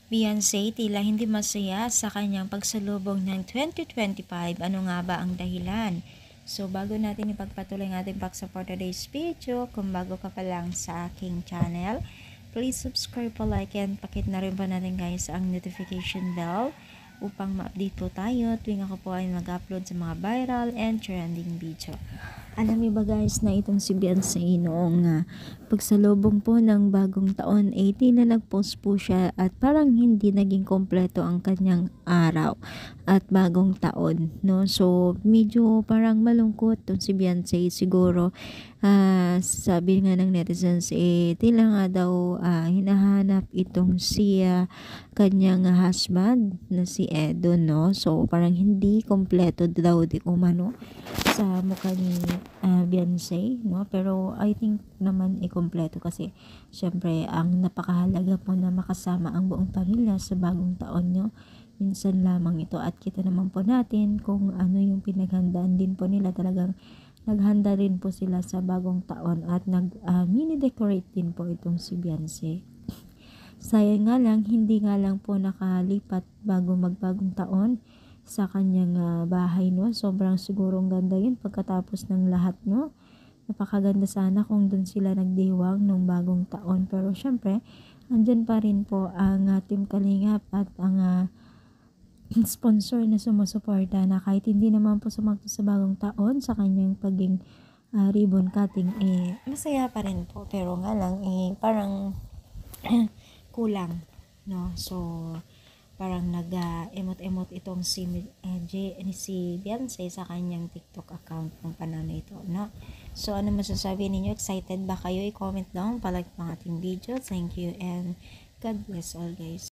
Beyonce tila hindi masaya sa kanyang pagsalubong ng 2025. Ano nga ba ang dahilan? So, bago natin ipagpatuloy ang ating pag-support today's video, kung bago ka pa lang sa aking channel, please subscribe po, like, and pakit na rin po natin guys ang notification bell upang ma-update po tayo tuwing ako po ay mag-upload sa mga viral and trending video. Alam niyo ba guys na itong si Beyonce noong pagsalubong po ng bagong taon 18 na nag-post po siya at parang hindi naging kompleto ang kanyang araw at bagong taon, no? So medyo parang malungkot tong si Beyonce siguro. Sabi nga ng netizens tila nga daw hinahanap itong si kanyang husband na si Edo, no? So parang hindi kompleto daw di umano sa mukha ni Beyonce, no? Pero I think naman kompleto kasi syempre ang napakahalaga po na makasama ang buong pamilya sa bagong taon, no? Minsan lamang ito at kita naman po natin kung ano yung pinaghandaan din po nila. Talagang naghanda rin po sila sa bagong taon at mini decorate din po itong si Beyonce. Sayang nga lang, hindi nga lang po nakalipat bago magbagong taon sa kanyang bahay, no? Sobrang sigurong ganda yun pagkatapos ng lahat, no? Napakaganda sana kung dun sila nagdiwang ng bagong taon, pero syempre andyan pa rin po ang Team Kalingap at ang sponsor na sumusuporta na kahit hindi naman po sumakto sa bagong taon sa kanyang paging ribbon cutting, masaya pa rin po, pero nga lang parang kulang, no? So parang nag-emot-emot itong si Beyonce sa kanyang TikTok account ng panahon na ito, no? So ano masasabi ninyo? Excited ba kayo? I-comment down, palike mga ating video. Thank you and God bless all guys.